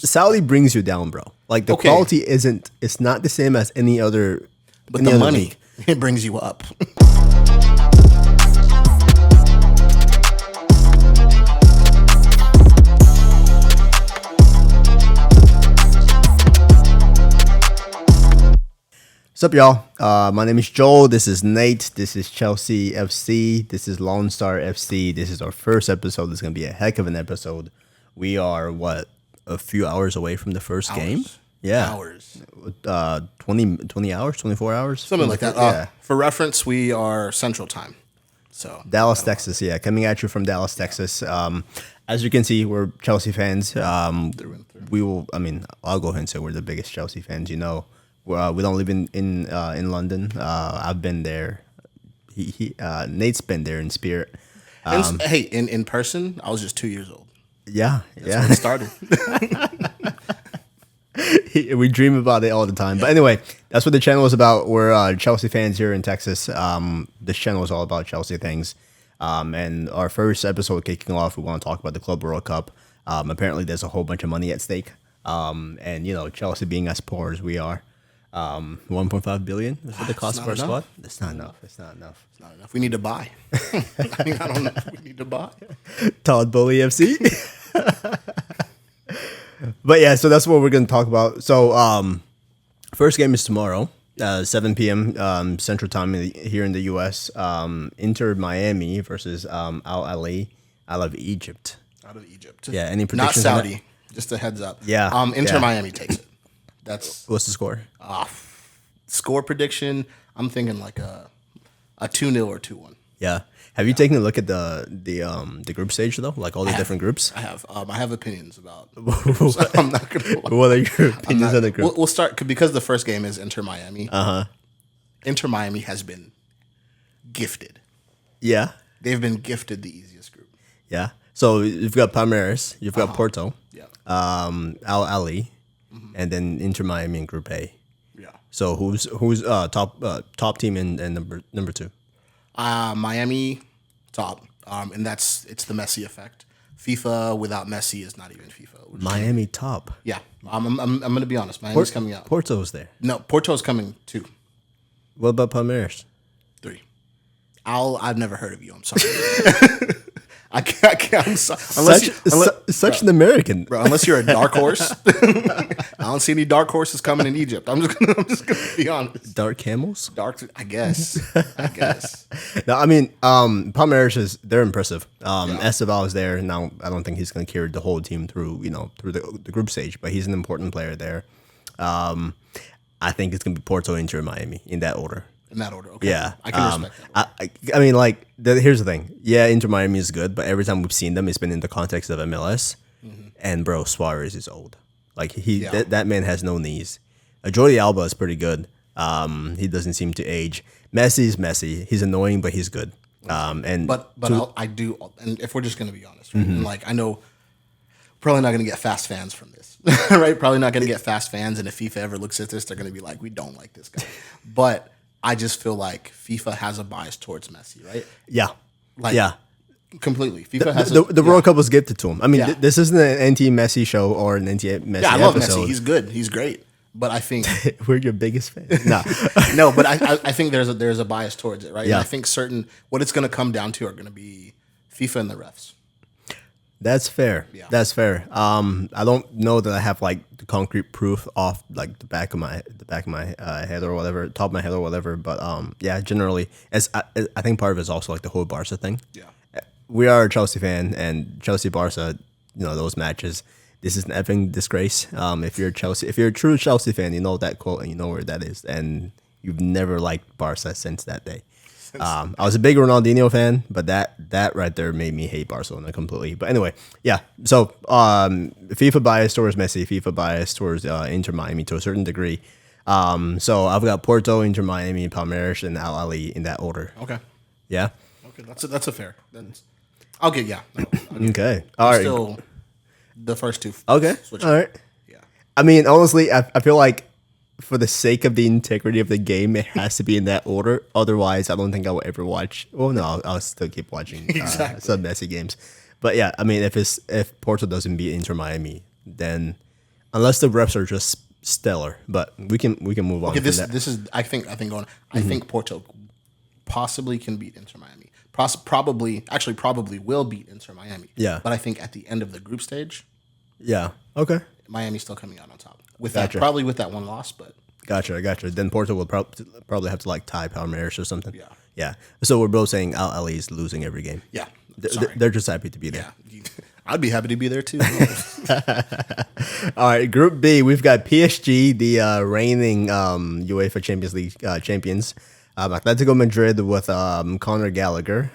Saudi brings you down, bro. Like the quality isn't. It's not the same as any other. But the money, it brings you up. What's up, y'all? My name is Joel. This is Nate. This is Chelsea FC. This is Lone Star FC. This is our first episode. This is going to be a heck of an episode. We are, a few hours away from the first game? Yeah. Hours. 20 hours, 24 hours? Something like that. Yeah. For reference, we are Central Time. So Dallas, Texas. Yeah, coming at you from Dallas, Texas. As you can see, we're Chelsea fans. I'll go ahead and say we're the biggest Chelsea fans, you know. We don't live in London. I've been there. Nate's been there in spirit. Hey, in person, I was just 2 years old. Yeah, That's when it started. We dream about it all the time. But anyway, that's what the channel is about. We're Chelsea fans here in Texas. This channel is all about Chelsea things. And our first episode kicking off, we want to talk about the Club World Cup. Apparently, there's a whole bunch of money at stake. And you know, Chelsea being as poor as we are. 1.5 billion is what the cost of our squad. That's not enough. It's not enough. It's not enough. We need to buy. I don't know. We need to buy. Todd Bowley FC. But yeah, so that's what we're going to talk about. So first game is tomorrow, 7 p.m. Central Time here in the U.S. Inter Miami versus Al Ahly out of Egypt. Out of Egypt. Yeah. Any predictions? Not Saudi. Just a heads up. Yeah. Inter Miami takes it. What's the score? Score prediction, I'm thinking like a 2-0 or 2-1. Yeah. Have you taken a look at the group stage though? Like all the different groups? I have. I have opinions about. So I'm not gonna lie. What are your opinions on the group? We'll start because the first game is Inter Miami. Inter Miami has been gifted. Yeah. They've been gifted the easiest group. Yeah. So you've got Palmeiras, you've got Porto, Al Ahly. And then Inter Miami in Group A. Yeah. So who's top team in number two? Miami top, and it's the Messi effect. FIFA without Messi is not even FIFA. Miami top. Yeah, I'm gonna be honest. Miami's coming out. Porto's there. No, Porto's coming too. What about Palmeiras? 3. I've never heard of you. I'm sorry. I can't. I'm sorry. Such an American, bro. Unless you're a dark horse, I don't see any dark horses coming in Egypt. I'm just gonna be honest. Dark camels. I guess. No, I mean, Palmeiras they're impressive. Esteval is there now. I don't think he's gonna carry the whole team through the group stage, but he's an important player there. I think it's gonna be Porto, Inter, Miami in that order. In that order, okay. Yeah, I can respect that. I mean, like, here's the thing. Yeah, Inter Miami is good, but every time we've seen them, it's been in the context of MLS. And bro, Suarez is old. Like that man has no knees. Jordi Alba is pretty good. He doesn't seem to age. Messi is Messi. He's annoying, but he's good. I do. And if we're just gonna be honest, right? And like I know, probably not gonna get fast fans from this, right? Probably not gonna get fast fans. And if FIFA ever looks at this, they're gonna be like, we don't like this guy, but. I just feel like FIFA has a bias towards Messi, right? Yeah. Completely. FIFA has the World Cup was gifted to him. I mean, this isn't an anti-Messi show or an anti-Messi I love episode. Messi. He's good. He's great. But I think we're your biggest fan. No, no. But I think there's a bias towards it, right? Yeah. And I think what it's going to come down to are going to be FIFA and the refs. That's fair. Yeah. That's fair. I don't know that I have like the concrete proof off like the back of my head or whatever, top of my head or whatever. But yeah, generally, I think part of it is also like the whole Barca thing. Yeah, we are a Chelsea fan, and Chelsea Barca, those matches. This is an effing disgrace. If you're a true Chelsea fan, you know that quote and you know where that is, and you've never liked Barca since that day. I was a big Ronaldinho fan, but that right there made me hate Barcelona completely. But anyway, yeah. So FIFA bias towards Messi, FIFA bias towards Inter Miami to a certain degree. So I've got Porto, Inter Miami, Palmeiras, and Al Ahly in that order. Okay. Yeah. Okay, that's a fair. I'll get okay. All right. Still the first two. Okay. All right. Yeah. I mean, honestly, I feel like for the sake of the integrity of the game, it has to be in that order. Otherwise, I don't think I will ever watch. Well, no, I'll still keep watching some Messi games. But yeah, I mean, if Porto doesn't beat Inter Miami, then unless the reps are just stellar. But we can move on. Okay, from that. this is I think going. I think Porto possibly can beat Inter Miami. Probably will beat Inter Miami. Yeah. But I think at the end of the group stage, Yeah. Okay. Miami's still coming out on top with Gotcha. that. Probably with that one loss, but Gotcha. Then Porto will probably have to like tie Palmeiras or something. Yeah. Yeah. So we're both saying Al Ahly is losing every game. yeah. Th- Sorry. They're just happy to be there. Yeah. I'd be happy to be there too. All right, Group B, we've got PSG, the reigning UEFA Champions League champions. Atletico Madrid with Conor Gallagher.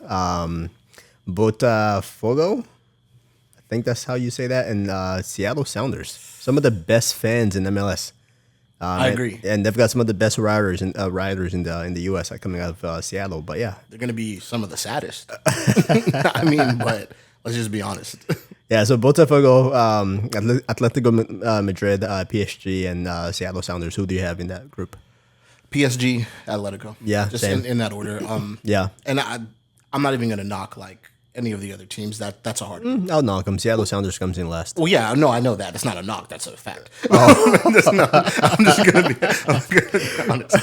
Botafogo, I think that's how you say that, and Seattle Sounders. Some of the best fans in MLS. I agree. And they've got some of the best riders in the US coming out of Seattle. But yeah, They're going to be some of the saddest. I mean, but let's just be honest. yeah. So Botafogo, Atletico Madrid, PSG, and Seattle Sounders. Who do you have in that group? PSG, Atletico. Yeah, just same. in that order. Yeah. And I'm not even going to knock like any of the other teams. That's a hard one. I'll knock them. Seattle Sounders comes in last. Well, yeah, no, I know that. That's not a knock. That's a fact. I'm just gonna be honest.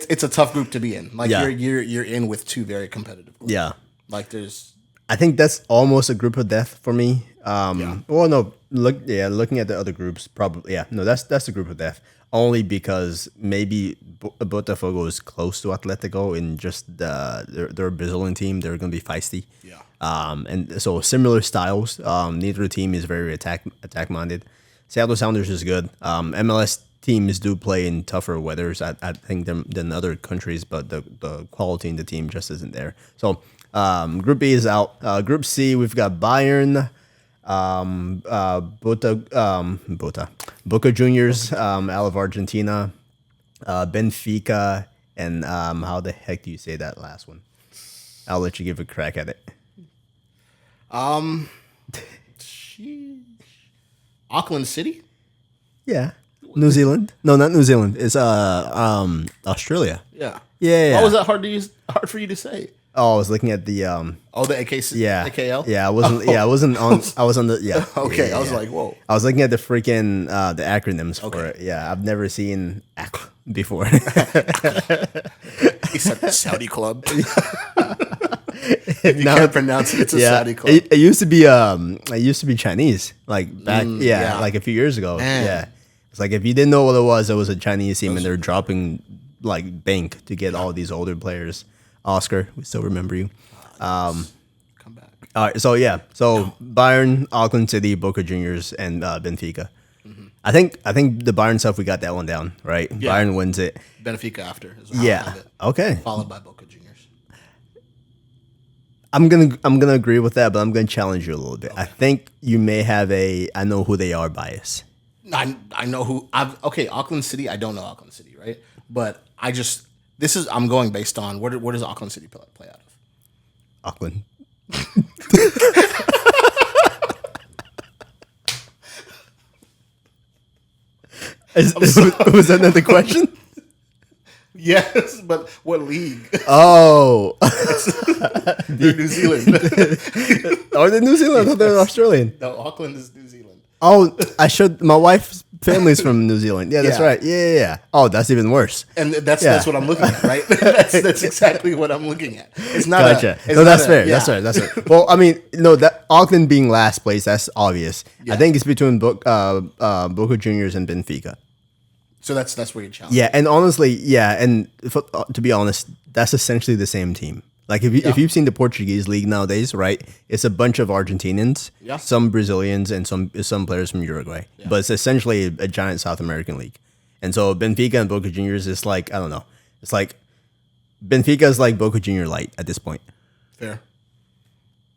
It's a tough group to be in. Like Yeah. you're in with two very competitive groups. Yeah. Like there's I think that's almost a group of death for me. Well, no, looking at the other groups, probably, yeah, no, that's a group of death. Only because maybe Botafogo is close to Atletico in just they're a Brazilian team. They're going to be feisty. Yeah. And so similar styles. Neither team is very attack minded. Seattle Sounders is good. MLS teams do play in tougher weathers, I think, than other countries, but the quality in the team just isn't there. So Group B is out. Group C, we've got Bayern, Boca Juniors, out of Argentina, Benfica, and how the heck do you say that last one? I'll let you give a crack at it. Auckland City. Yeah, New Zealand. No, not New Zealand. It's Australia. Yeah. Yeah. Why was that hard for you to say? Oh, I was looking at the The AKC. yeah, AKL. Yeah, I wasn't. Yeah, I wasn't on. I was on the. Yeah. Okay, yeah, I was yeah. like, whoa. I was looking at the freaking the acronyms for Okay. it. Yeah, I've never seen ACL before. He said Saudi club. If you can't pronounce it, it's a Saudi club. It used to be Chinese, like back, yeah. like a few years ago. Man. Yeah, it's like if you didn't know what it was a Chinese team, and they're dropping like bank to get all these older players. Oscar, we still remember you. Come back. All right, so yeah, Bayern, Auckland City, Boca Juniors, and Benfica. Mm-hmm. I think the Bayern stuff we got that one down, right? Yeah. Bayern wins it. Benfica after. Is how I Yeah. have it. Okay. Followed by Boca Juniors. I'm gonna agree with that, but I'm gonna challenge you a little bit. I think you may have I know who they are bias. I know who. Auckland City. I don't know Auckland City, right? But I'm going based on where does Auckland City play out of? Auckland. Was that not the question? Yes, but what league? Oh, They're New Zealand. are they New Zealand? I thought they were Australian. No, Auckland is New Zealand. Oh, my wife's family's from New Zealand. Yeah, that's Yeah. right. Yeah. Oh, that's even worse. And that's Yeah. what I'm looking at, right? that's exactly what I'm looking at. It's not. Gotcha. It's No, not that's fair. yeah. That's fair. Well, I mean, no, that Auckland being last place, that's obvious. Yeah. I think it's between Boca Juniors and Benfica. So that's where you're challenged. Yeah, and honestly, to be honest, that's essentially the same team. Like if you've seen the Portuguese league nowadays, right? It's a bunch of Argentinians, some Brazilians, and some players from Uruguay. Yeah. But it's essentially a giant South American league. And so Benfica and Boca Juniors is like, I don't know. It's like Benfica is like Boca Junior light at this point. Fair.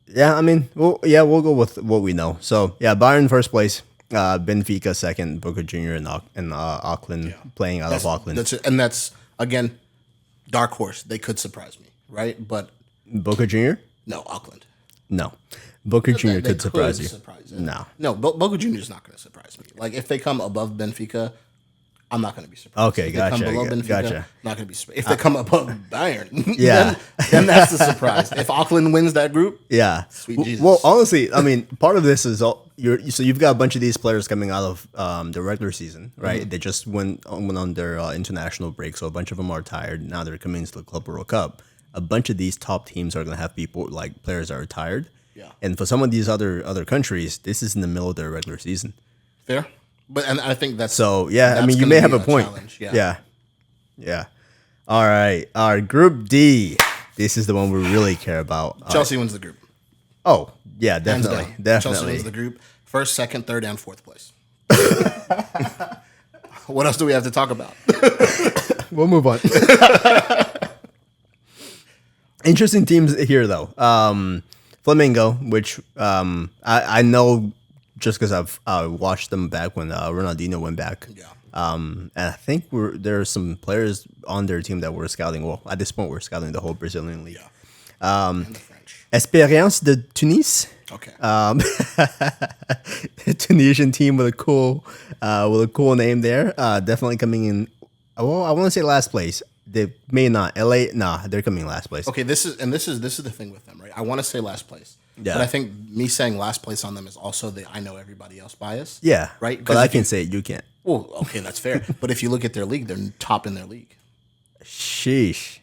Yeah, I mean, we'll go with what we know. So yeah, Bayern first place, Benfica second, Boca Junior and Auckland playing out of Auckland. That's again, dark horse. They could surprise me, right? But Boca Junior? no, Auckland. No, Boca Junior They could surprise you. Surprise No. Boca Junior is not going to surprise me. Like if they come above Benfica, I'm not going to be surprised. Okay, if gotcha. They come below Benfica, Gotcha. I'm not going to be surprised. If they come above Bayern, Yeah. then that's the surprise. If Auckland wins that group, Yeah. Sweet Jesus. Well, honestly, I mean, part of this is so you've got a bunch of these players coming out of the regular season, right? They just went on their international break, so a bunch of them are tired. Now they're coming into the Club World Cup. A bunch of these top teams are going to have people like players that are tired. Yeah. And for some of these other countries, this is in the middle of their regular season. fair. But and I think that's So yeah, I that's mean, you gonna may be have a a point. challenge, Yeah. All right. Our Group D. This is the one we really care about. Chelsea wins the group. Oh yeah, Hands definitely, down. Chelsea definitely. wins the group. First, second, third, and fourth place. What else do we have to talk about? We'll move on. Interesting teams here, though. Flamengo, which I know just because I've watched them back when Ronaldinho went back. Yeah. And I think there are some players on their team that we're scouting. Well, at this point, we're scouting the whole Brazilian league. Yeah. And the French. Espérance de Tunis. Okay. Tunisian team with a cool name there. Definitely coming in. Well, I want to say last place. They may not. LA, nah, they're coming last place. Okay, this is the thing with them, right? I want to say last place. Yeah. But I think me saying last place on them is also the I know everybody else bias. Yeah, Right? But 'Cause I if can you- say it. You can't. Well, okay, that's fair. But if you look at their league, they're top in their league. Sheesh.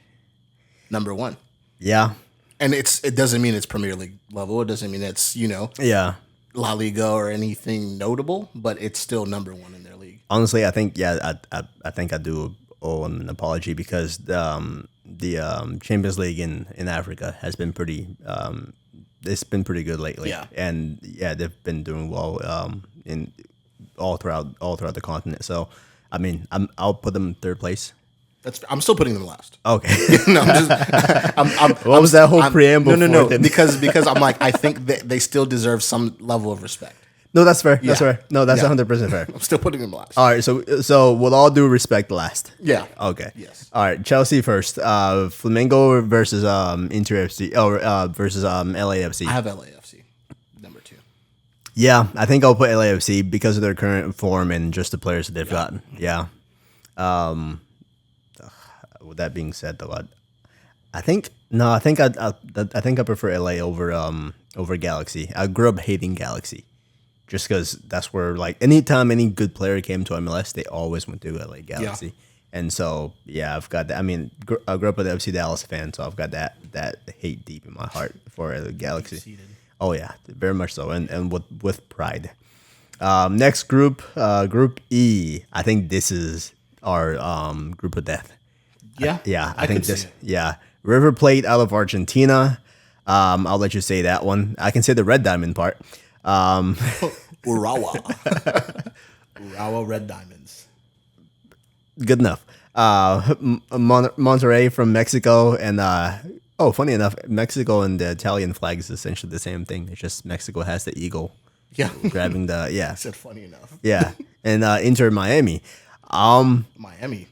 Number one. Yeah. And it doesn't mean it's Premier League level. It doesn't mean it's, Yeah. La Liga or anything notable, but it's still number one in their league. Honestly, I think I think I do owe an apology because the Champions League in Africa has been pretty. It's been pretty good lately. Yeah. And yeah, they've been doing well in all throughout the continent. So, I mean, I'll put them third place. I'm still putting them last. Okay. No, I'm just. What was that whole preamble? No. for then? Because I'm like, I think they still deserve some level of respect. No, that's fair. That's Yeah. fair. No, that's Yeah. 100% fair. I'm still putting them last. All right, so with all due respect, last. Yeah. Okay. Yes. All right, Chelsea first. Flamengo versus Inter FC versus LAFC. I have LAFC number 2. Yeah, I think I'll put LAFC because of their current form and just the players that they've gotten. Yeah. With that being said, though, I think I prefer LA over Galaxy. I grew up hating Galaxy, just because that's where like anytime any good player came to MLS, they always went to LA Galaxy. Yeah. And so yeah, I've got that. I mean, I grew up an FC Dallas fan, so I've got that hate deep in my heart for the Galaxy. Seated. Oh yeah, very much so, and with pride. Next group, Group E. I think this is our group of death. Yeah. Yeah, I could think see this. it. Yeah, River Plate out of Argentina. I'll let you say that one. I can say the Red Diamond part. Urawa. Urawa Red Diamonds. Good enough. Monterrey from Mexico, and funny enough, Mexico and the Italian flag is essentially the same thing. It's just Mexico has the eagle Yeah. grabbing the I said funny enough. yeah, and Inter Miami. Miami.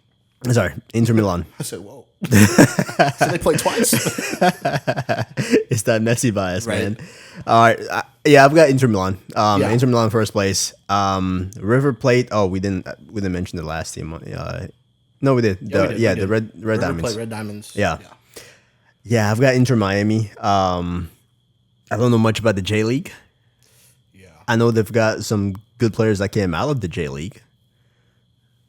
Sorry, Inter Milan. I said, whoa. So they played twice. It's that Messi bias, Right. man. All right, yeah, I've got Inter Milan. Yeah. Inter Milan first place. River Plate. Oh, we didn't mention the last team. No, we did. we The did. Red River Diamonds. Plate, Red Diamonds. Yeah. Yeah, I've got Inter Miami. I don't know much about the J League. Yeah. I know they've got some good players that came out of the J League.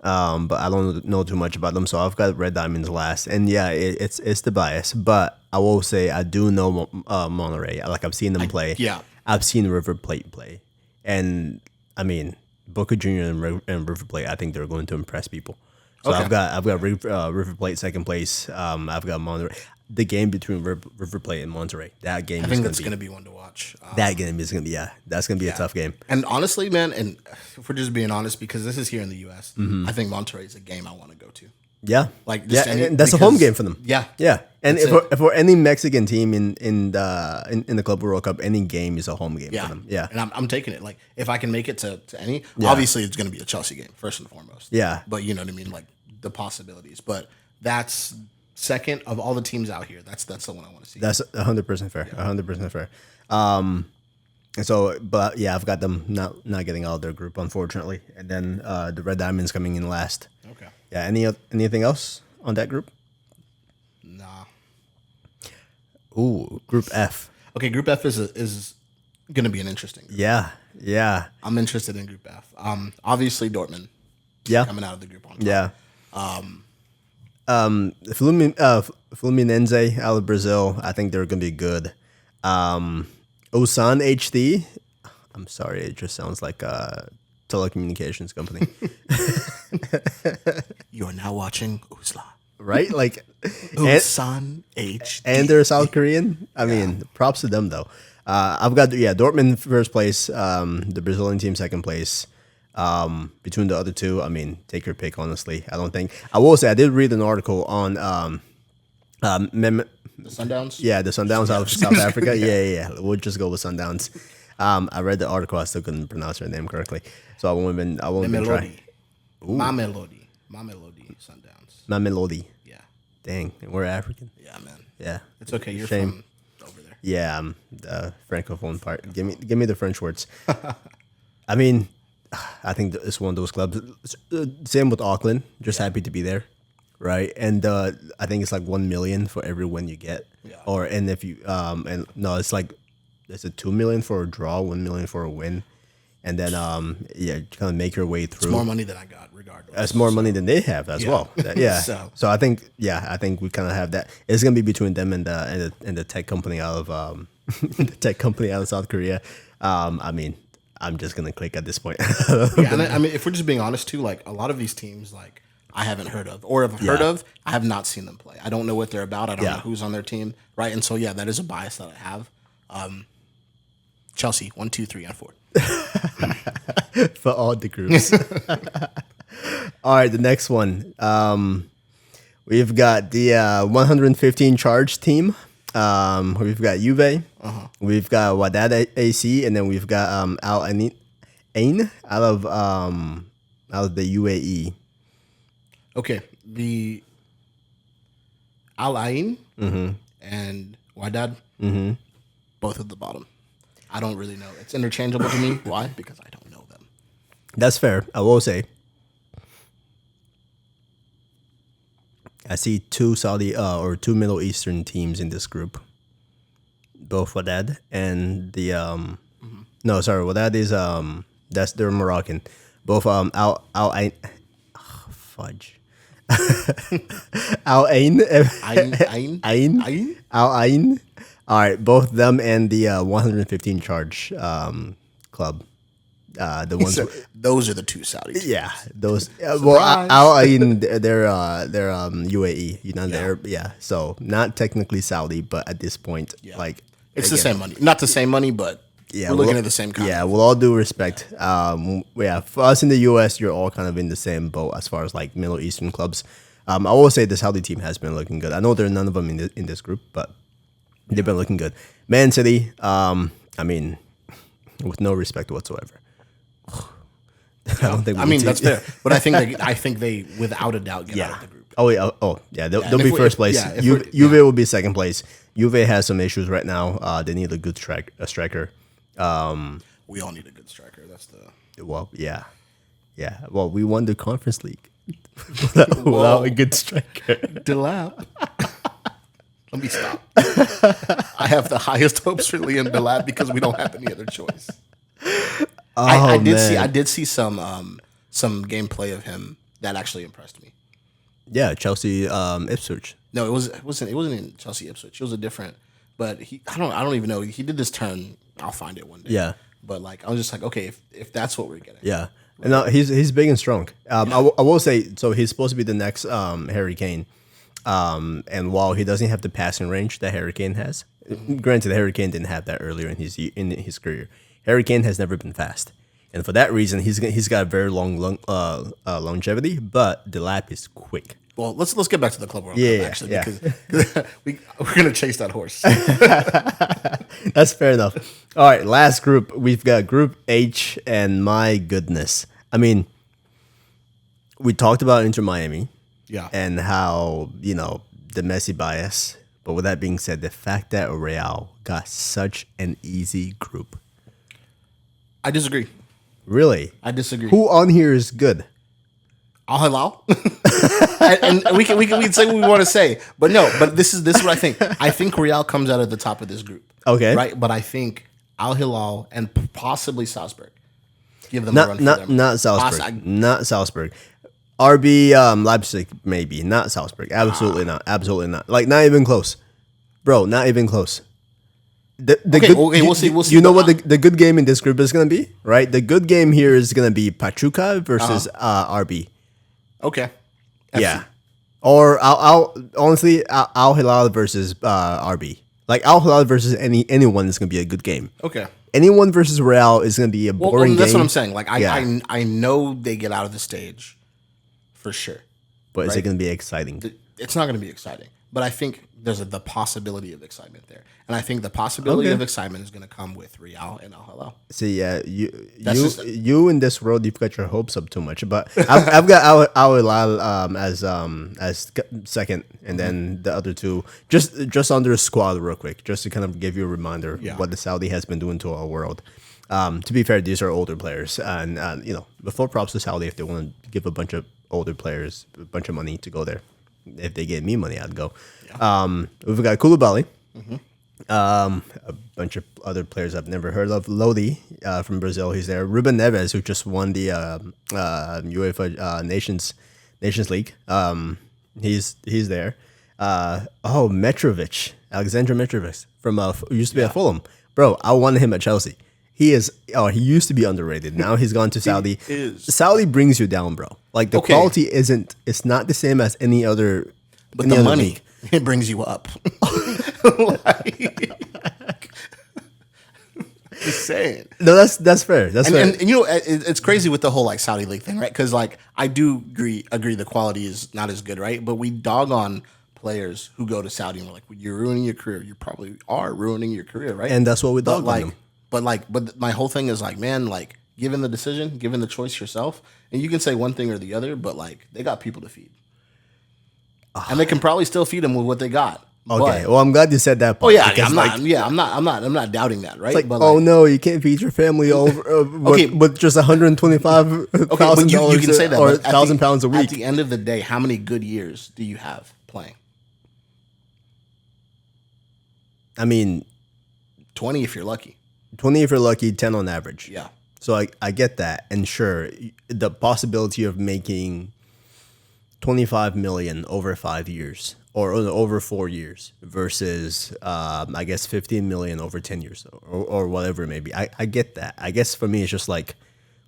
But I don't know too much about them, so I've got Red Diamonds last. And yeah, it's the bias, but I will say I do know Monterrey. Like I've seen them play. yeah. I've seen River Plate play, and I mean Boca Junior and River Plate. I think they're going to impress people. So Okay. I've got River Plate second place. I've got Monterrey. The game between River Plate and Monterrey. That game. I think that's going to be one to watch. That game is gonna be that's gonna be a tough game. And honestly, man, and if we're just being honest, because this is here in the U.S., I think Monterrey is a game I want to go to. Yeah, Like, yeah, just and that's a home because- game for them. Yeah. Yeah, and That's if we're any Mexican team in the Club World Cup, any game is a home game for them. Yeah, And I'm taking it. Like, if I can make it to any, obviously it's going to be a Chelsea game, first and foremost. Yeah. But you know what I mean? Like, the possibilities. But that's second of all the teams out here. That's the one I want to see. that's 100% fair. 100% fair. And so, but yeah, I've got them not getting out of their group, unfortunately. And then the Red Diamonds coming in last. Okay. Yeah. Anything else on that group? Nah. Ooh, Group F. Okay, Group F is going to be an interesting group. Yeah. Yeah. I'm interested in Group F. Obviously Dortmund Yeah. coming out of the group on top. Yeah. Fluminense out of Brazil. I think they're gonna be good. Osan HD. I'm sorry, it just sounds like a telecommunications company, You are now watching Usla. right? Like, Usan HD. and they're South Korean. I mean, props to them though. I've got Dortmund first place, the Brazilian team second place. Between the other two, I mean, take your pick. Honestly, I don't think I will say I did read an article on The Sundowns? yeah, the Sundowns out of South Africa. Yeah. We'll just go with Sundowns. I read the article. I still couldn't pronounce her name correctly, so I won't even try. Mamelodi Sundowns. Mamelodi. Yeah. Dang, we're African. Yeah, man. Yeah, It's okay. You're Shame. from over there. Yeah, the francophone part. Give me the French words. I mean, I think it's one of those clubs. Same with Auckland. Just happy to be there, right? And I think it's like 1 million for every win you get. Yeah. And if you and no, it's like it's a 2 million for a draw, 1 million for a win, and then kind of make your way through. It's more money than I got, regardless. That's more money than they have as well. Yeah. So I think we kind of have that. It's gonna be between them and the tech company out of South Korea. I mean, I'm just gonna click at this point. And I mean, if we're just being honest too, like a lot of these teams, like I haven't heard of, or have heard of, I have not seen them play. I don't know what they're about. I don't know who's on their team, right? And so that is a bias that I have. Chelsea 1, 2, 3, and 4 for all the groups. All right, the next one. We've got the 115 charge team. We've got Juve. We've got Wydad AC, and then we've got Al Ain out of the UAE. Okay, the Al Ain and Wydad, both at the bottom. I don't really know. It's interchangeable to me. Why? Because I don't know them. That's fair. I will say. I see two Saudi or two Middle Eastern teams in this group. Both Wydad and the no, sorry, Wydad is they're Moroccan. Both Al Ain, fudge. Al Ain Al Ain. All right, both them and the 115 charge club. The ones those are the two Saudi teams. Yeah, those. Well, Al Ain, they're UAE, United Arab. Yeah, so not technically Saudi, but at this point, like it's the same money. Not the same money, but we're looking at the same kind. Yeah, with all due respect, for us in the US, you're all kind of in the same boat as far as like Middle Eastern clubs. I will say the Saudi team has been looking good. I know there are none of them in this group, but they've been looking good. Man City, I mean, with no respect whatsoever. I don't think. I mean, that's fair, but I think they without a doubt get out of the group. They'll be first place. Juve will be second place. Juve has some issues right now. They need a good striker. We all need a good striker. That's the well, yeah. Well, we won the Conference League without a good striker. Delap. Let me stop. I have the highest hopes for Liam Delap because we don't have any other choice. I did see some gameplay of him that actually impressed me. Yeah, Chelsea Ipswich. No, it wasn't in Chelsea Ipswich. It was a different. But I don't even know. He did this turn. I'll find it one day. Yeah. But like I was just like, okay, if that's what we're getting. Yeah. And he's big and strong. I will say, so he's supposed to be the next Harry Kane. And while he doesn't have the passing range that Harry Kane has, granted Harry Kane didn't have that earlier in his career. Harry Kane has never been fast, and for that reason, he's got a very long longevity. But Delap is quick. Well, let's get back to the Club World Cup actually, because we're gonna chase that horse. That's fair enough. All right, last group, we've got Group H, and my goodness, I mean, we talked about Inter Miami, and how the Messi bias. But with that being said, the fact that Real got such an easy group. I disagree. Really? I disagree. Who on here is good? Al Hilal, and we can say what we want to say, but no. But this is what I think. I think Real comes out at the top of this group. Okay, right. But I think Al Hilal and possibly Salzburg give them a run for them. Not Salzburg. Not Salzburg. RB Leipzig maybe. Not Salzburg. Absolutely not. Absolutely not. Like not even close, bro. Not even close. Okay, we'll see. We'll see. You know what the good game in this group is going to be, right? The good game here is going to be Pachuca versus RB. Okay. FC. Yeah. Or Al honestly Al Hilal versus RB. Like Al Hilal versus anyone is going to be a good game. Okay. Anyone versus Real is going to be a boring game. That's what I'm saying. Like I know they get out of the stage for sure. But is it going to be exciting? It's not going to be exciting. But I think there's the possibility of excitement there. And I think the possibility of excitement is going to come with Real and Al Hilal. See, yeah, you in this world, you've got your hopes up too much. But I've got Al Hilal as second, and then the other two just under the squad real quick, just to kind of give you a reminder of what the Saudi has been doing to our world. To be fair, these are older players, and before props to Saudi if they want to give a bunch of older players a bunch of money to go there. If they gave me money, I'd go. Yeah. We've got Koulibaly. Mm-hmm. A bunch of other players I've never heard of. Lodi from Brazil, he's there. Ruben Neves, who just won the UEFA Nations League. He's there. Mitrovic, Alexander Mitrovic from used to be at Fulham. Bro, I wanted him at Chelsea. He used to be underrated. Now he's gone to Saudi. Saudi brings you down, bro. Like the quality it's not the same as any other. But the money, league. It brings you up. Just saying. No, that's fair. That's fair. And it's crazy with the whole like Saudi league thing, right? Because like I do agree the quality is not as good, right? But we dog on players who go to Saudi and we're like, you're ruining your career. You probably are ruining your career, right? And that's what we dog on them. But my whole thing is like, man, like given the decision, given the choice yourself, and you can say one thing or the other, but like they got people to feed, and they can probably still feed them with what they got. Okay, well, I'm glad you said that part. Oh yeah, I'm not doubting that, right? It's like, oh no, you can't feed your family over with just $125,000 you can say that, or £1,000 a week. At the end of the day, how many good years do you have playing? I mean, 20 if you're lucky. 20 if you're lucky, 10 on average. Yeah. So I get that. And sure, the possibility of making 25 million over 5 years or over 4 years versus, I guess, 15 million over 10 years or whatever it may be. I get that. I guess for me, it's just like,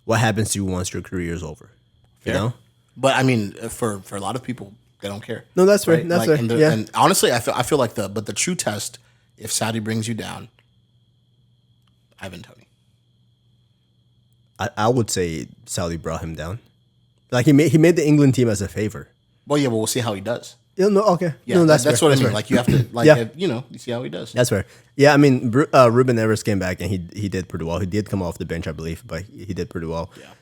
what happens to you once your career is over? Fair. You know? But I mean, for a lot of people, they don't care. No, that's right. That's right. And honestly, I feel like the true test, if Saudi brings you down, Ivan Toney. I would say Saudi brought him down. Like he made the England team as a favor. Well, yeah, but we'll see how he does. Yeah, no, okay. Yeah, no, that's what I mean. Fair. Like you have to, you see how he does. That's fair. Yeah, I mean, Ruben Neves came back and he did pretty well. He did come off the bench, I believe, but he did pretty well. Yeah.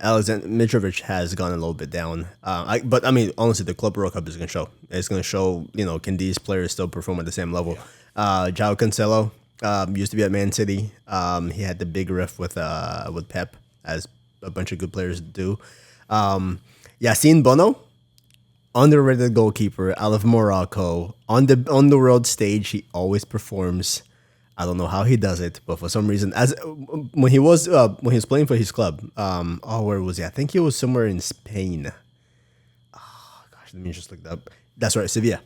Alexander Mitrovic has gone a little bit down. But I mean, honestly, the Club World Cup is going to show. It's going to show, can these players still perform at the same level? Yeah. João Cancelo. Used to be at Man City. He had the big riff with Pep, as a bunch of good players do. Yassine Bono, underrated goalkeeper out of Morocco. On the world stage, he always performs. I don't know how he does it, but for some reason, when he was playing for his club, where was he? I think he was somewhere in Spain. Oh gosh, let me just look that up. That's right, Sevilla.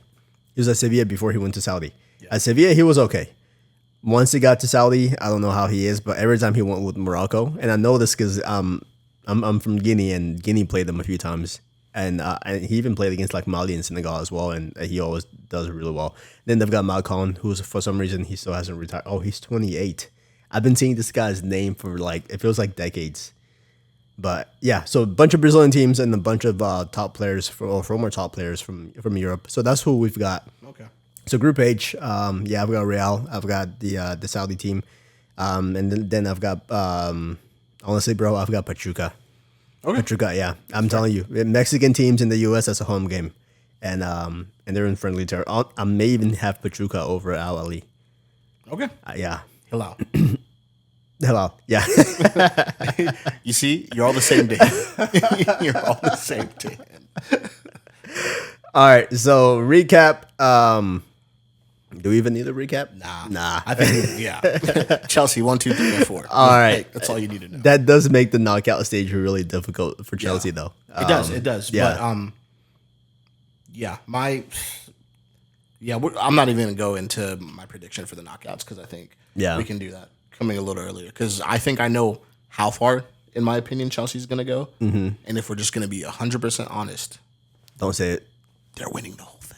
He was at Sevilla before he went to Saudi. Yeah. At Sevilla, he was okay. Once he got to Saudi, I don't know how he is, but every time he went with Morocco, and I know this because I'm from Guinea, and Guinea played them a few times, and he even played against like Mali and Senegal as well, and he always does really well. Then they've got Malcon, who's for some reason he still hasn't retired. Oh, he's 28. I've been seeing this guy's name for like it feels like decades. But yeah, so a bunch of Brazilian teams and a bunch of top players or former top players from Europe. So that's who we've got. Okay. So Group H, I've got Real, I've got the Saudi team, and then I've got honestly, bro, I've got Pachuca. Okay. Pachuca, yeah, I'm telling you, Mexican teams in the U.S. that's a home game, and they're in friendly territory. I may even have Pachuca over Al Ali. Okay. Yeah. Hello. Well, yeah. You see, you're all the same to him. You're all the same to him. All right. So recap. Do we even need a recap? Nah. I think Chelsea 1, 2, 3, and 4. All right. That's all you need to know. That does make the knockout stage really difficult for Chelsea, though. It does. It does. Yeah. But I'm not even gonna go into my prediction for the knockouts because I think we can do that coming a little earlier because I think I know how far, in my opinion, Chelsea's gonna go, and if we're just gonna be 100% honest, Don't say it. they're winning the whole thing.